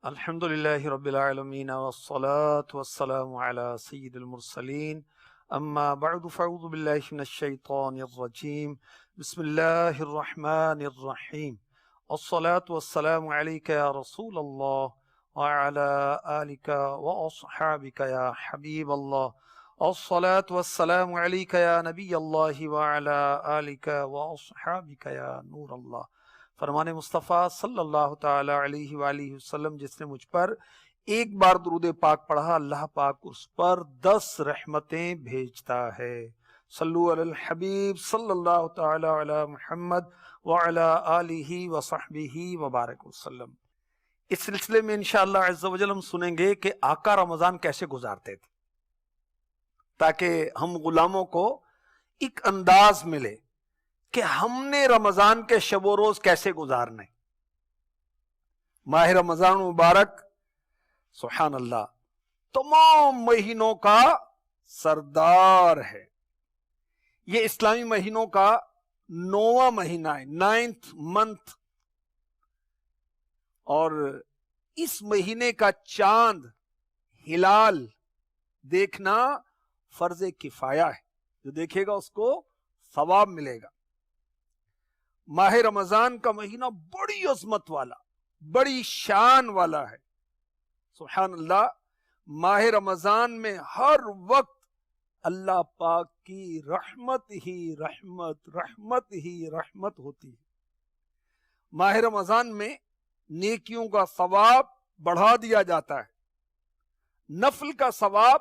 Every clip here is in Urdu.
الحمد للہ رب العالمین والصلاة والسلام علی سید المرسلین اما بعد فاعوذ باللہ من الشیطان الرجیم بسم اللہ الرحمن الرحیم الصلاة والسلام علیک یا رسول اللہ وعلی آلک واصحابک یا حبیب اللہ الصلاة والسلام علیک یا نبی اللہ وعلی آلک واصحابک یا نور اللہ۔ فرمان مصطفیٰ صلی اللہ تعالی علیہ وآلہ وسلم جس نے مجھ پر ایک بار درود پاک پڑھا، اللہ پاک اس پر 10 رحمتیں بھیجتا ہے۔ صلو علی الحبیب صلی اللہ تعالی علی محمد وعلی آلہ وصحبہ وبارک وسلم۔ اس سلسلے میں انشاءاللہ عز و جل ہم سنیں گے کہ آقا رمضان کیسے گزارتے تھے، تاکہ ہم غلاموں کو ایک انداز ملے کہ ہم نے رمضان کے شب و روز کیسے گزارنے۔ ماہ رمضان مبارک سبحان اللہ تمام مہینوں کا سردار ہے۔ یہ اسلامی مہینوں کا 9واں مہینہ ہے، 9th month، اور اس مہینے کا چاند ہلال دیکھنا فرض کفایہ ہے، جو دیکھے گا اس کو ثواب ملے گا۔ ماہ رمضان کا مہینہ بڑی عظمت والا، بڑی شان والا ہے، سبحان اللہ۔ ماہ رمضان میں ہر وقت اللہ پاک کی رحمت ہی رحمت، رحمت ہی رحمت ہوتی ہے۔ ماہ رمضان میں نیکیوں کا ثواب بڑھا دیا جاتا ہے، نفل کا ثواب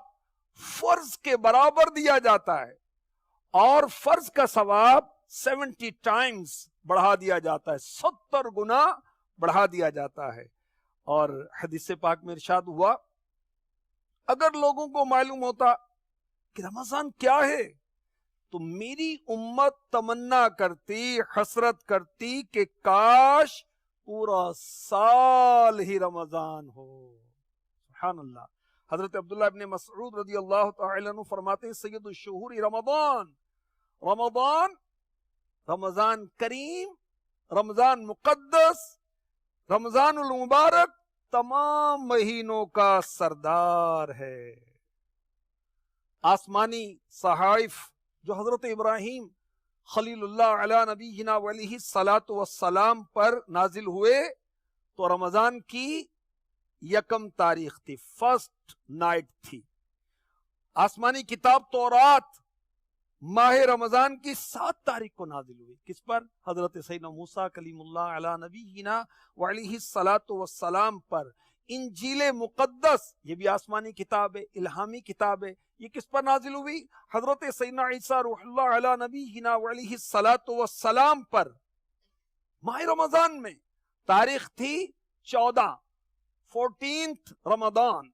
فرض کے برابر دیا جاتا ہے، اور فرض کا ثواب 70 times بڑھا دیا جاتا ہے، 70 گنا بڑھا دیا جاتا ہے۔ اور حدیث پاک میں ارشاد ہوا، اگر لوگوں کو معلوم ہوتا کہ رمضان کیا ہے تو میری امت تمنا کرتی، حسرت کرتی کہ کاش پورا سال ہی رمضان ہو۔ سبحان اللہ۔ حضرت عبداللہ ابن مسعود رضی اللہ تعالی عنہ فرماتے ہیں، سید الشہور رمضان، رمضان کریم، رمضان مقدس، رمضان المبارک تمام مہینوں کا سردار ہے۔ آسمانی صحائف جو حضرت ابراہیم خلیل اللہ علی نبینا وعلیہ الصلاۃ والسلام پر نازل ہوئے تو رمضان کی 1 تاریخ تھی، فرسٹ نائٹ تھی۔ آسمانی کتاب تورات ماہ رمضان کی 7 تاریخ کو نازل ہوئی، کس پر؟ حضرت سیدنا موسیٰ کلیم اللہ علی نبینا وعلیہ الصلاۃ والسلام پر۔ انجیل مقدس یہ بھی آسمانی کتاب ہے، الہامی کتاب ہے، یہ کس پر نازل ہوئی؟ حضرت سیدنا عیسیٰ روح اللہ علی نبینا وعلیہ الصلاۃ والسلام پر۔ ماہ رمضان میں تاریخ تھی 14th رمضان،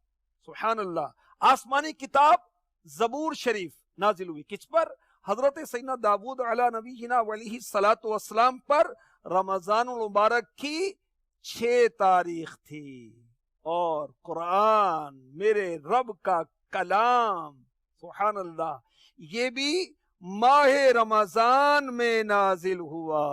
سبحان اللہ۔ آسمانی کتاب زبور شریف نازل ہوئی، کس پر؟ حضرت سیدنا داود علی نبینا وعلیہ الصلاۃ والسلام پر۔ رمضان المبارک کی 6 تاریخ تھی، اور قرآن میرے رب کا کلام، سبحان اللہ، یہ بھی ماہ رمضان میں نازل ہوا۔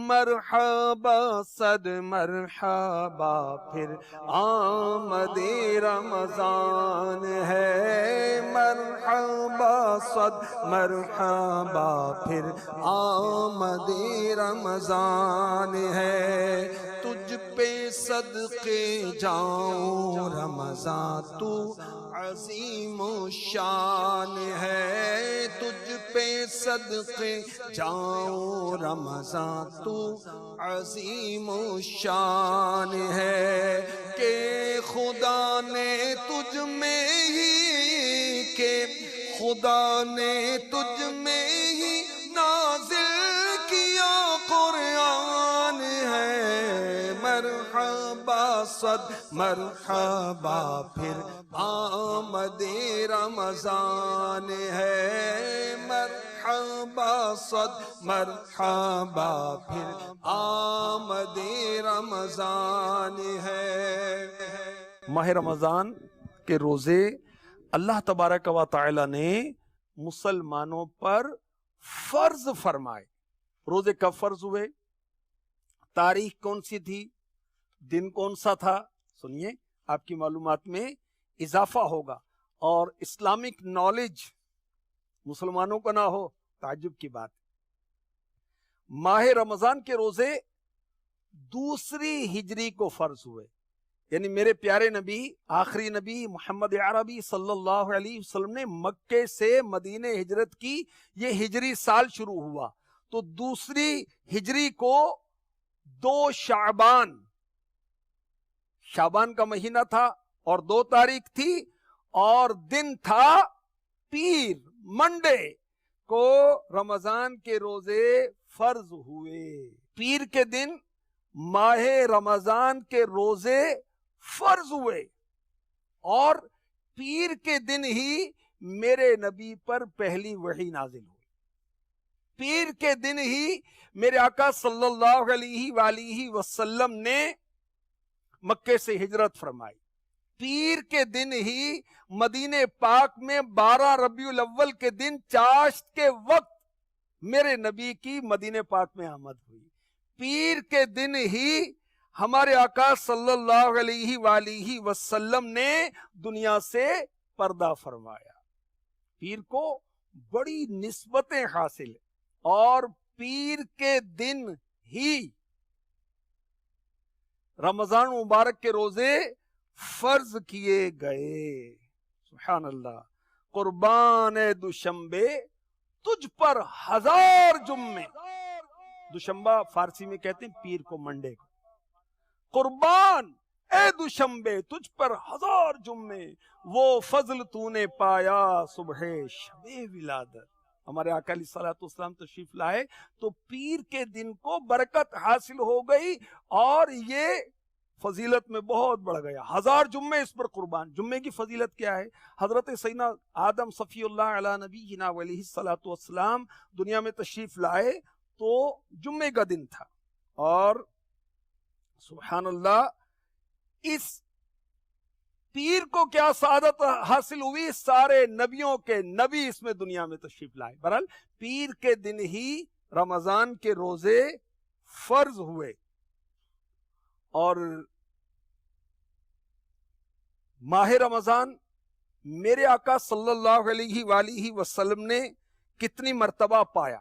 مرحبا صد مرحبا پھر آمد رمضان ہے، مرحبا صد مرحبا پھر آمد رمضان ہے۔ تجھ پہ صدقے جاؤں رمضان تو عظیم و شان ہے، تجھ پہ صدقے جاؤں رمضان تو عظیم و شان ہے، کہ خدا نے تجھ میں ہی، کہ خدا نے تجھ میں ہی نازل کیا قرآن ہے، مرحبا صد مرحبا پھر آمد رمضان ہے، مرحبا صد مرحبا پھر آمد رمضان ہے۔ ماہ رمضان کے روزے اللہ تبارک و تعالی نے مسلمانوں پر فرض فرمائے۔ روزے کب فرض ہوئے؟ تاریخ کون سی تھی؟ دن کون سا تھا؟ سنیے، آپ کی معلومات میں اضافہ ہوگا اور اسلامک نالج مسلمانوں کو نہ ہو تعجب کی بات۔ ماہ رمضان کے روزے دوسری ہجری کو فرض ہوئے، یعنی میرے پیارے نبی، آخری نبی محمد عربی صلی اللہ علیہ وسلم نے مکے سے مدینے ہجرت کی، یہ ہجری سال شروع ہوا تو دوسری ہجری کو 2 شعبان کا مہینہ تھا اور 2 تاریخ تھی اور دن تھا پیر، منڈے کو رمضان کے روزے فرض ہوئے۔ پیر کے دن ماہ رمضان کے روزے فرض ہوئے اور پیر کے دن ہی میرے نبی پر پہلی وحی نازل ہوئی۔ پیر کے دن ہی میرے آقا صلی اللہ علیہ وآلہ وسلم نے مکے سے ہجرت فرمائی۔ پیر کے دن ہی مدینے پاک میں 12 ربیع الاول کے دن چاشت کے وقت میرے نبی کی مدینے پاک میں آمد ہوئی۔ پیر کے دن ہی ہمارے آقا صلی اللہ علیہ وآلہ وسلم نے دنیا سے پردہ فرمایا۔ پیر کو بڑی نسبتیں حاصل ہیں اور پیر کے دن ہی رمضان مبارک کے روزے فرض کیے گئے۔ سبحان اللہ۔ قربان دوشمبے تجھ پر 1000 جمعے، دوشمبہ فارسی میں کہتے ہیں پیر کو، منڈے کو۔ قربان اے دوشمبے تجھ پر 1000 جمعے، وہ فضل تو نے پایا صبح شب ولادت۔ ہمارے آقا علیہ الصلوۃ والسلام تشریف لائے تو پیر کے دن کو برکت حاصل ہو گئی اور یہ فضیلت میں بہت بڑھ گیا۔ 1000 جمعے اس پر قربان۔ جمعے کی فضیلت کیا ہے؟ حضرت سیدنا آدم صفی اللہ علی نبینا علیہ الصلوۃ والسلام دنیا میں تشریف لائے تو جمعے کا دن تھا اور سبحان اللہ اس پیر کو کیا سعادت حاصل ہوئی، سارے نبیوں کے نبی اس میں دنیا میں تشریف لائے۔ بہرحال پیر کے دن ہی رمضان کے روزے فرض ہوئے اور ماہ رمضان میرے آقا صلی اللہ علیہ وآلہ وسلم نے کتنی مرتبہ پایا،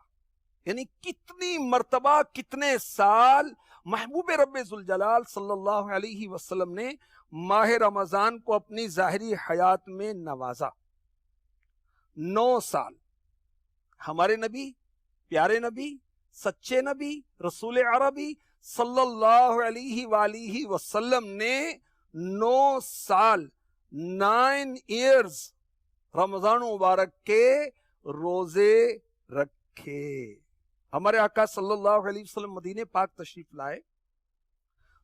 یعنی کتنی مرتبہ، کتنے سال محبوب رب ذوالجلال صلی اللہ علیہ وسلم نے ماہ رمضان کو اپنی ظاہری حیات میں نوازا۔ 9 سال ہمارے نبی، پیارے نبی، سچے نبی، رسول عربی صلی اللہ علیہ وآلہ وسلم نے 9 سال 9 ایئرز رمضان مبارک کے روزے رکھے۔ ہمارے آقا صلی اللہ علیہ وسلم مدینے پاک تشریف لائے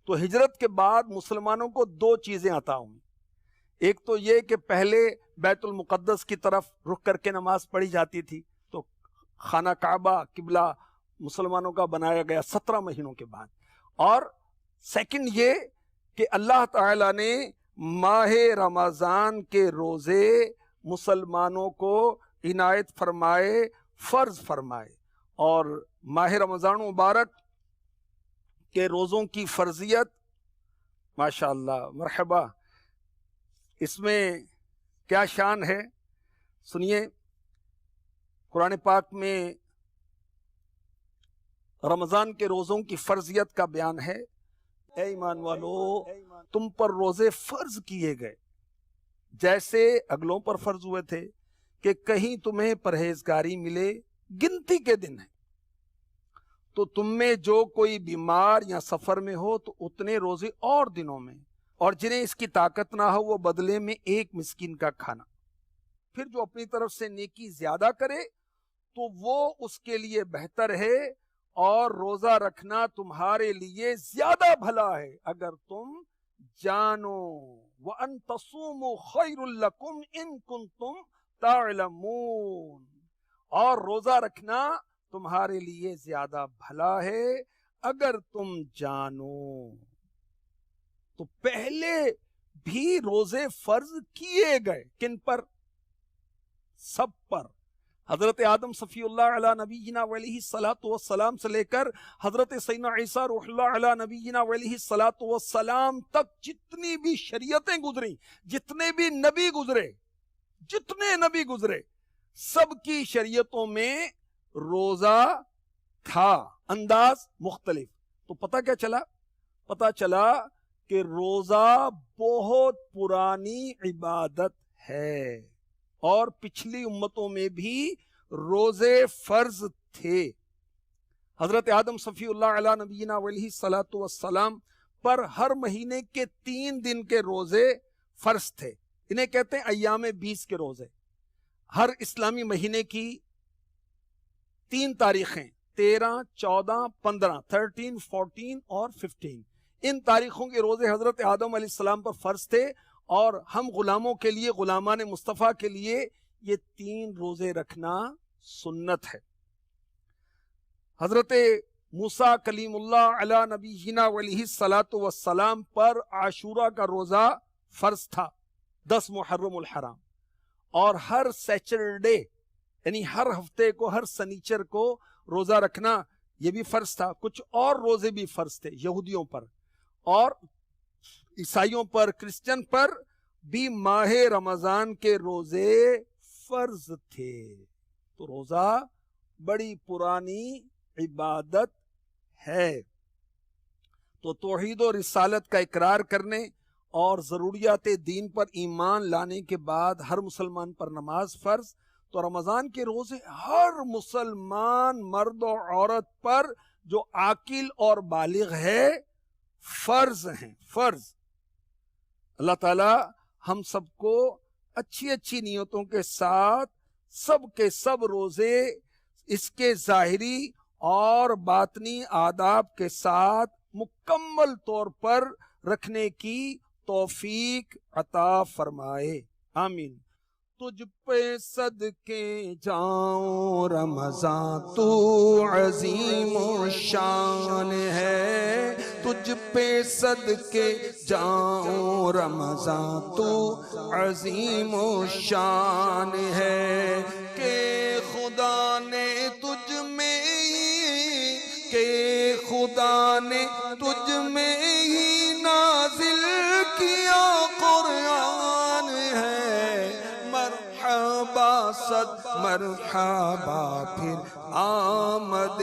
تو ہجرت کے بعد مسلمانوں کو 2 چیزیں عطا ہوئیں۔ ایک تو یہ کہ پہلے بیت المقدس کی طرف رخ کر کے نماز پڑھی جاتی تھی تو خانہ کعبہ قبلہ مسلمانوں کا بنایا گیا 17 مہینوں کے بعد، اور سیکنڈ یہ کہ اللہ تعالی نے ماہ رمضان کے روزے مسلمانوں کو عنایت فرمائے، فرض فرمائے، اور ماہ رمضان مبارک کے روزوں کی فرضیت ماشاءاللہ مرحبا، اس میں کیا شان ہے سنیے۔ قرآن پاک میں رمضان کے روزوں کی فرضیت کا بیان ہے۔ اے ایمان والو، تم پر روزے فرض کیے گئے جیسے اگلوں پر فرض ہوئے تھے کہ کہیں تمہیں پرہیزگاری ملے، گنتی کے دن ہے تو تم میں جو کوئی بیمار یا سفر میں ہو تو اتنے روزے اور دنوں میں، اور جنہیں اس کی طاقت نہ ہو وہ بدلے میں 1 مسکین کا کھانا۔ پھر جو اپنی طرف سے نیکی زیادہ کرے تو وہ اس کے لیے بہتر ہے، اور روزہ رکھنا تمہارے لیے زیادہ بھلا ہے اگر تم جانو، وَأَن تَصُومُوا خَيْرٌ لَكُمْ إِن كُنتُمْ تَعْلَمُونَ، اور روزہ رکھنا تمہارے لیے زیادہ بھلا ہے اگر تم جانو۔ تو پہلے بھی روزے فرض کیے گئے، کن پر؟ سب پر۔ حضرت آدم صفی اللہ علی نبینا علیہ الصلاۃ والسلام سے لے کر حضرت سیدنا عیسیٰ روح اللہ علی نبینا علیہ الصلاۃ والسلام تک جتنی بھی شریعتیں گزری، جتنے بھی نبی گزرے، سب کی شریعتوں میں روزہ تھا، انداز مختلف۔ تو پتہ کیا چلا؟ پتہ چلا کہ روزہ بہت پرانی عبادت ہے، اور پچھلی امتوں میں بھی روزے فرض تھے۔ حضرت آدم صفی اللہ علیہ نبینا علیہ الصلاۃ والسلام پر ہر مہینے کے 3 دن کے روزے فرض تھے، انہیں کہتے ہیں ایام 20 کے روزے۔ ہر اسلامی مہینے کی 3 تاریخیں 13، 14، 15، 13، 14 اور 15، ان تاریخوں کے روزے حضرت آدم علیہ السلام پر فرض تھے، اور ہم غلاموں کے لیے، غلامان مصطفیٰ کے لیے یہ 3 روزے رکھنا سنت ہے۔ حضرت موسیٰ کلیم اللہ علی نبینا علیہ الصلاۃ والسلام پر عاشورہ کا روزہ فرض تھا، 10 محرم الحرام، اور ہر سیچرڈے یعنی ہر ہفتے کو، ہر سنیچر کو روزہ رکھنا یہ بھی فرض تھا۔ کچھ اور روزے بھی فرض تھے یہودیوں پر، اور عیسائیوں پر، کرسچن پر بھی ماہ رمضان کے روزے فرض تھے۔ تو روزہ بڑی پرانی عبادت ہے۔ تو توحید و رسالت کا اقرار کرنے اور ضروریات دین پر ایمان لانے کے بعد ہر مسلمان پر نماز فرض۔ تو رمضان کے روزے ہر مسلمان مرد و عورت پر جو عاقل اور بالغ ہے فرض ہیں، فرض۔ اللہ تعالی ہم سب کو اچھی اچھی نیتوں کے ساتھ سب کے سب روزے اس کے ظاہری اور باطنی آداب کے ساتھ مکمل طور پر رکھنے کی توفیق عطا فرمائے، آمین۔ تجھ پہ صدقے جاؤں رمضان تو عظیم و شان ہے، تجھ پہ صدقے جاؤں رمضان تو عظیم و شان ہے، کہ خدا نے تجھ میں ہی نازل کیا قرآن ہے، مرحبا صد مرحبا پھر آمد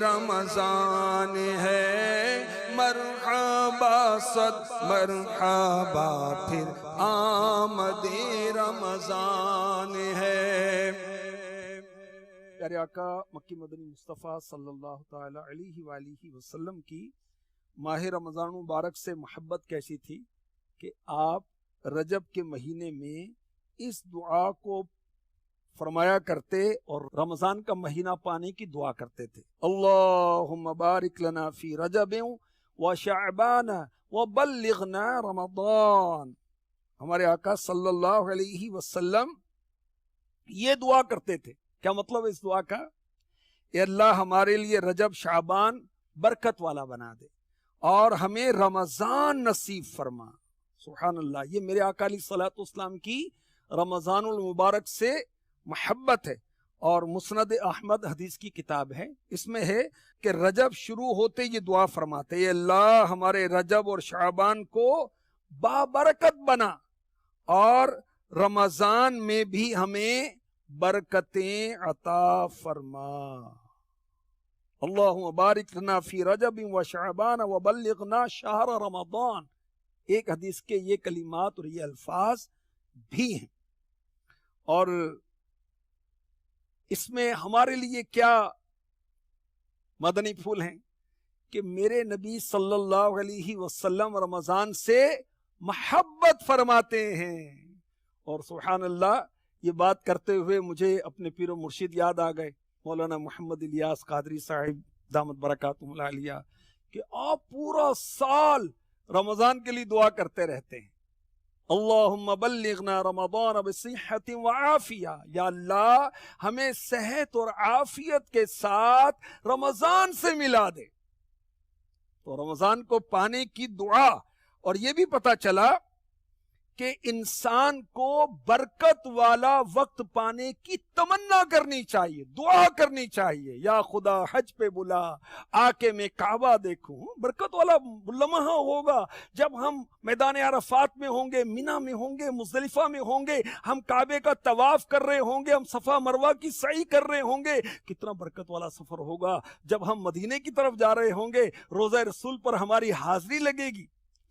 رمضان ہے، مرحبا صد مرحبا پھر آمد رمضان ہے۔ پیارے آقا مکی مدنی مصطفیٰ صلی اللہ تعالی علیہ وآلہ وسلم کی ماہ رمضان مبارک سے محبت کیسی تھی کہ آپ رجب کے مہینے میں اس دعا کو فرمایا کرتے اور رمضان کا مہینہ پانے کی دعا کرتے تھے۔ اللہم بارک لنا فی رجب و شعبان و بلغنا رمضان۔ ہمارے آقا صلی اللہ علیہ وسلم یہ دعا کرتے تھے۔ کیا مطلب ہے اس دعا کا؟ اے اللہ ہمارے لیے رجب شعبان برکت والا بنا دے اور ہمیں رمضان نصیب فرما۔ سبحان اللہ، یہ میرے آقا علیہ الصلوۃ والسلام کی رمضان المبارک سے محبت ہے۔ اور مسند احمد حدیث کی کتاب ہے، اس میں ہے کہ رجب شروع ہوتے یہ دعا فرماتے، اے اللہ ہمارے رجب اور شعبان کو بابرکت بنا اور رمضان میں بھی ہمیں برکتیں عطا فرما۔ اللہم بارک لنا فی رجب و شعبان و بلغنا شہر رمضان۔ ایک حدیث کے یہ کلمات اور یہ الفاظ بھی ہیں، اور اس میں ہمارے لیے کیا مدنی پھول ہیں کہ میرے نبی صلی اللہ علیہ وسلم رمضان سے محبت فرماتے ہیں۔ اور سبحان اللہ، یہ بات کرتے ہوئے مجھے اپنے پیر و مرشد یاد آ گئے، مولانا محمد الیاس قادری صاحب دامت برکاتہم العالیہ، کہ آپ پورا سال رمضان کے لیے دعا کرتے رہتے ہیں، اللہم بلغنا رمضان بصحت و عافیہ، یا اللہ ہمیں صحت اور عافیت کے ساتھ رمضان سے ملا دے۔ تو رمضان کو پانے کی دعا، اور یہ بھی پتا چلا کہ انسان کو برکت والا وقت پانے کی تمنا کرنی چاہیے، دعا کرنی چاہیے، یا خدا حج پہ بلا آ کے میں کعبہ دیکھوں۔ برکت والا لمحہ ہوگا جب ہم میدان عرفات میں ہوں گے، مینا میں ہوں گے، مزدلفہ میں ہوں گے، ہم کعبے کا طواف کر رہے ہوں گے، ہم صفا مروہ کی سعی کر رہے ہوں گے۔ کتنا برکت والا سفر ہوگا جب ہم مدینے کی طرف جا رہے ہوں گے، روضہ رسول پر ہماری حاضری لگے گی۔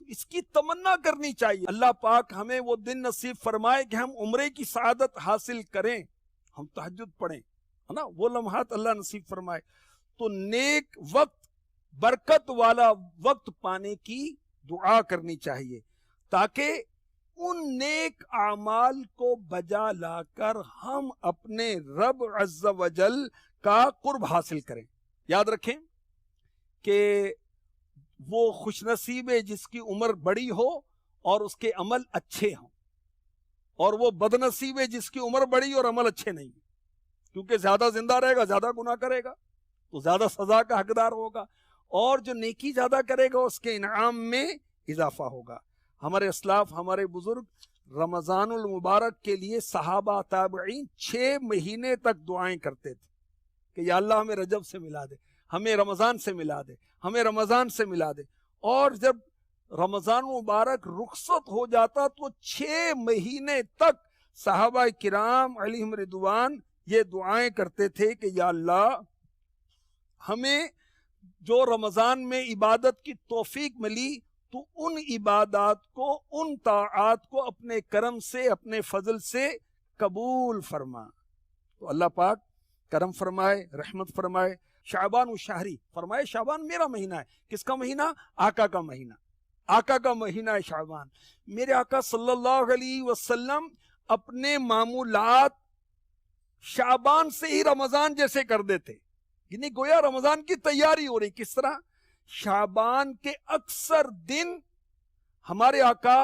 اس کی تمنا کرنی چاہیے۔ اللہ پاک ہمیں وہ دن نصیب فرمائے کہ ہم عمرے کی سعادت حاصل کریں، ہم تہجد پڑھیں، ہے نا، وہ لمحات اللہ نصیب فرمائے۔ تو نیک وقت، برکت والا وقت پانے کی دعا کرنی چاہیے تاکہ ان نیک اعمال کو بجا لا کر ہم اپنے رب عز و جل کا قرب حاصل کریں۔ یاد رکھیں کہ وہ خوش نصیب ہے جس کی عمر بڑی ہو اور اس کے عمل اچھے ہوں، اور وہ بد نصیب ہے جس کی عمر بڑی اور عمل اچھے نہیں، کیونکہ زیادہ زندہ رہے گا زیادہ گناہ کرے گا تو زیادہ سزا کا حقدار ہوگا، اور جو نیکی زیادہ کرے گا اس کے انعام میں اضافہ ہوگا۔ ہمارے اسلاف، ہمارے بزرگ رمضان المبارک کے لیے صحابہ تابعین 6 مہینے تک دعائیں کرتے تھے کہ یا اللہ ہمیں رجب سے ملا دے، ہمیں رمضان سے ملا دے، ہمیں رمضان سے ملا دے۔ اور جب رمضان مبارک رخصت ہو جاتا تو 6 مہینے تک صحابہ کرام علیہم رضوان یہ دعائیں کرتے تھے کہ یا اللہ ہمیں جو رمضان میں عبادت کی توفیق ملی تو ان عبادات کو، ان طاعات کو اپنے کرم سے، اپنے فضل سے قبول فرما۔ تو اللہ پاک کرم فرمائے، رحمت فرمائے۔ شعبان و شہری فرمائے، شعبان میرا مہینہ ہے۔ کس کا مہینہ؟ آقا کا مہینہ، آقا کا مہینہ ہے شعبان۔ میرے آقا صلی اللہ علیہ وسلم اپنے معمولات شعبان سے ہی رمضان جیسے کر دیتے، یعنی گویا رمضان کی تیاری ہو رہی۔ کس طرح؟ شعبان کے اکثر دن ہمارے آقا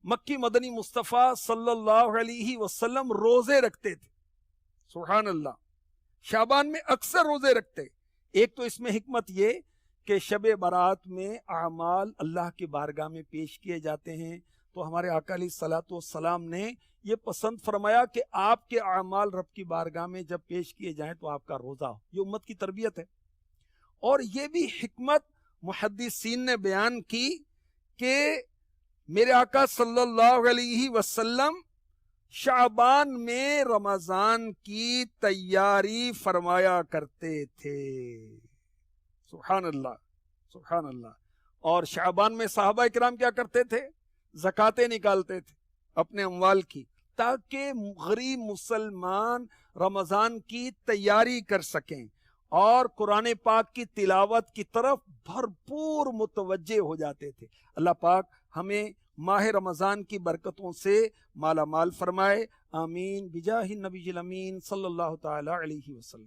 مکی مدنی مصطفیٰ صلی اللہ علیہ وسلم روزے رکھتے تھے۔ سبحان اللہ، شعبان میں اکثر روزے رکھتے۔ ایک تو اس میں حکمت یہ کہ شب برات میں اعمال اللہ کی بارگاہ میں پیش کیے جاتے ہیں، تو ہمارے آقا علیہ الصلوۃ والسلام نے یہ پسند فرمایا کہ آپ کے اعمال رب کی بارگاہ میں جب پیش کیے جائیں تو آپ کا روزہ ہو۔ یہ امت کی تربیت ہے۔ اور یہ بھی حکمت محدثین نے بیان کی کہ میرے آقا صلی اللہ علیہ وسلم شعبان میں رمضان کی تیاری فرمایا کرتے تھے۔ سبحان اللہ، سبحان اللہ۔ اور شعبان میں صحابہ کرام کیا کرتے تھے؟ زکاتیں نکالتے تھے اپنے اموال کی، تاکہ غریب مسلمان رمضان کی تیاری کر سکیں اور قرآن پاک کی تلاوت کی طرف بھرپور متوجہ ہو جاتے تھے۔ اللہ پاک ہمیں ماہ رمضان کی برکتوں سے مالا مال فرمائے، آمین، بجاہ النبی الامین صلی اللہ تعالی علیہ وسلم۔